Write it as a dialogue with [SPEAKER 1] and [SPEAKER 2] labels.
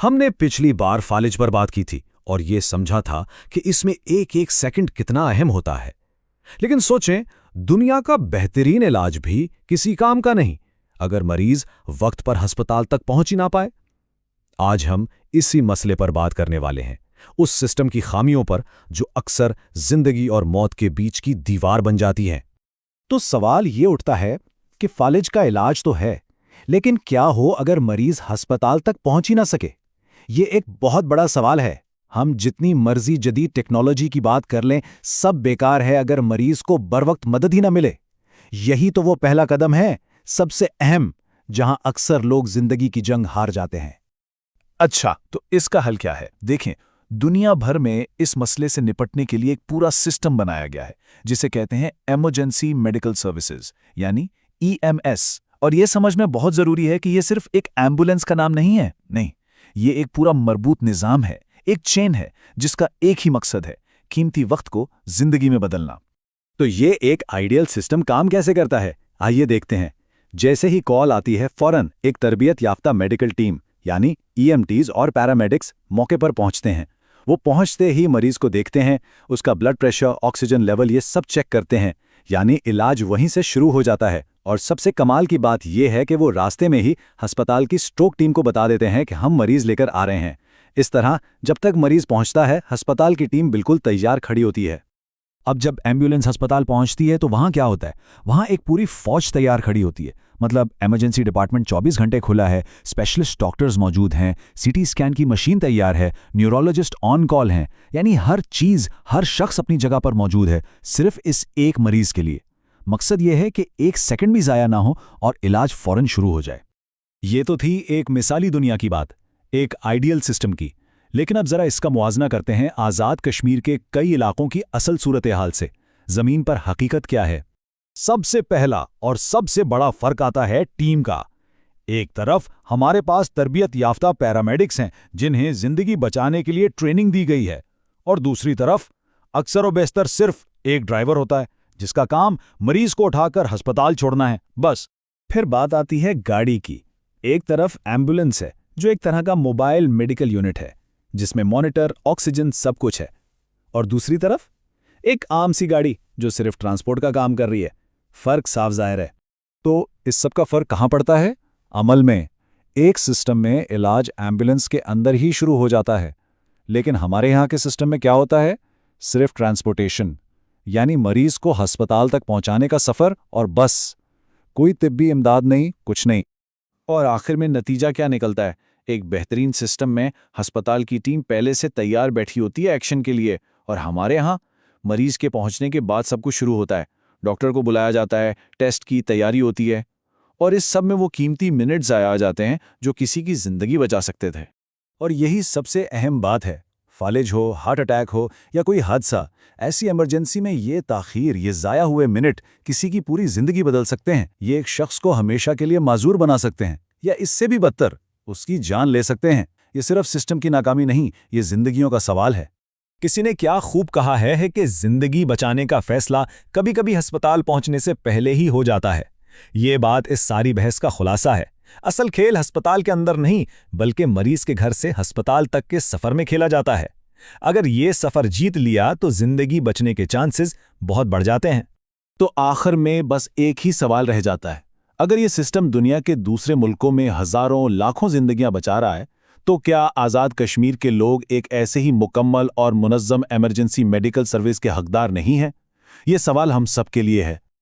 [SPEAKER 1] हमने पिछली बार फालिज पर बात की थी और ये समझा था कि इसमें एक एक सेकंड कितना अहम होता है। लेकिन सोचें, दुनिया का बेहतरीन इलाज भी किसी काम का नहीं अगर मरीज वक्त पर अस्पताल तक पहुंच ही ना पाए। आज हम इसी मसले पर बात करने वाले हैं, उस सिस्टम की खामियों पर जो अक्सर जिंदगी और मौत के बीच की दीवार बन जाती है।
[SPEAKER 2] तो सवाल ये उठता है कि फालिज का इलाज तो है, लेकिन क्या हो अगर मरीज अस्पताल तक पहुंच ही ना सके? ये एक बहुत बड़ा सवाल है। हम जितनी मर्जी जदीद टेक्नोलॉजी की बात कर लें, सब बेकार है अगर मरीज को बरवक्त मदद ही ना मिले। यही तो वो पहला कदम है, सबसे अहम, जहां अक्सर लोग जिंदगी की जंग हार जाते हैं।
[SPEAKER 3] अच्छा, तो इसका हल क्या है? देखें, दुनिया भर में इस मसले से निपटने के लिए एक पूरा सिस्टम बनाया गया है जिसे कहते हैं इमरजेंसी मेडिकल सर्विसेज, यानी ईएमएस। और यह समझना बहुत जरूरी है कि यह सिर्फ एक एम्बुलेंस का नाम नहीं है। नहीं, ये एक पूरा मरबूत निजाम है, एक चेन है जिसका एक ही मकसद है, कीमती वक्त को जिंदगी में बदलना।
[SPEAKER 2] तो ये एक आइडियल सिस्टम काम कैसे करता है, आइए देखते हैं। जैसे ही कॉल आती है, फौरन एक तरबियत याफ्ता मेडिकल टीम यानी ईएमटीज और पैरामेडिक्स मौके पर पहुंचते हैं। वो पहुंचते ही मरीज को देखते हैं, उसका ब्लड प्रेशर, ऑक्सीजन लेवल, ये सब चेक करते हैं, यानी इलाज वहीं से शुरू हो जाता है। और सबसे कमाल की बात यह है कि वो रास्ते में ही अस्पताल की स्ट्रोक टीम को बता देते हैं कि हम मरीज लेकर आ रहे हैं। इस तरह जब तक मरीज पहुंचता है, अस्पताल की टीम बिल्कुल तैयार खड़ी होती है।
[SPEAKER 4] अब जब एम्बुलेंस अस्पताल पहुंचती है तो वहां क्या होता है? वहां एक पूरी फौज तैयार खड़ी होती है। मतलब इमरजेंसी डिपार्टमेंट 24 घंटे खुला है, स्पेशलिस्ट डॉक्टर्स मौजूद हैं, सीटी स्कैन की मशीन तैयार है, न्यूरोलॉजिस्ट ऑन कॉल हैं, यानी हर चीज, हर शख्स अपनी जगह पर मौजूद है, सिर्फ इस एक मरीज के लिए। मकसद यह है कि एक सेकंड भी जाया ना हो और इलाज फौरन शुरू हो जाए।
[SPEAKER 2] ये तो थी एक मिसाली दुनिया की बात, एक आइडियल सिस्टम की। लेकिन अब जरा इसका मुआवजा करते हैं आज़ाद कश्मीर के कई इलाकों की असल सूरत हाल से। ज़मीन पर हकीकत क्या है? सबसे पहला और सबसे बड़ा फर्क आता है टीम का। एक तरफ हमारे पास तरबियत याफ्ता पैरामेडिक्स हैं जिन्हें जिंदगी बचाने के लिए ट्रेनिंग दी गई है, और दूसरी तरफ अक्सर व बेशतर सिर्फ एक ड्राइवर होता है जिसका काम मरीज को उठाकर अस्पताल छोड़ना है, बस।
[SPEAKER 3] फिर बात आती है गाड़ी की। एक तरफ एम्बुलेंस है जो एक तरह का मोबाइल मेडिकल यूनिट है जिसमें मॉनिटर, ऑक्सीजन, सब कुछ है, और दूसरी तरफ एक आम सी गाड़ी जो सिर्फ ट्रांसपोर्ट का काम कर रही है। फर्क साफ जाहिर है।
[SPEAKER 2] तो इस सब का फर्क कहाँ पड़ता है? अमल में। एक सिस्टम में इलाज एम्बुलेंस के अंदर ही शुरू हो जाता है, लेकिन हमारे यहाँ के सिस्टम में क्या होता है? सिर्फ ट्रांसपोर्टेशन, यानी मरीज को अस्पताल तक पहुंचाने का सफर, और बस। कोई तिब्बी इमदाद नहीं, कुछ नहीं।
[SPEAKER 3] और आखिर में नतीजा क्या निकलता है? एक बेहतरीन सिस्टम में अस्पताल की टीम पहले से तैयार बैठी होती है एक्शन के लिए, और हमारे यहाँ मरीज के पहुंचने के बाद सब कुछ शुरू होता है। डॉक्टर को बुलाया जाता है, टेस्ट की तैयारी होती है, और इस सब में वो कीमती मिनट ज़ाया आ जाते हैं जो किसी की जिंदगी बचा सकते थे।
[SPEAKER 2] और यही सबसे अहम बात है। फालिज हो, हार्ट अटैक हो या कोई हादसा, ऐसी इमरजेंसी में ये ताखीर, ये ज़ाया हुए मिनट किसी की पूरी जिंदगी बदल सकते हैं। ये एक शख्स को हमेशा के लिए माजूर बना सकते हैं, या इससे भी बदतर, उसकी जान ले सकते हैं। ये सिर्फ सिस्टम की नाकामी नहीं, ये जिंदगियों का सवाल है।
[SPEAKER 1] किसी ने क्या खूब कहा है कि जिंदगी बचाने का फैसला कभी-कभी अस्पताल पहुंचने से पहले ही हो जाता है। ये बात इस सारी बहस का खुलासा है। असल खेल अस्पताल के अंदर नहीं, बल्कि मरीज के घर से अस्पताल तक के सफर में खेला जाता है। अगर ये सफर जीत लिया तो जिंदगी बचने के चांसेस बहुत बढ़ जाते हैं।
[SPEAKER 3] तो आखिर में बस एक ही सवाल रह जाता है, अगर ये सिस्टम दुनिया के दूसरे मुल्कों में हजारों, लाखों जिंदगियां बचा रहा है, तो क्या आज़ाद कश्मीर के लोग एक ऐसे ही मुकम्मल और मुनज़्ज़म इमरजेंसी मेडिकल सर्विस के हकदार नहीं हैं? ये सवाल हम सब के लिए है।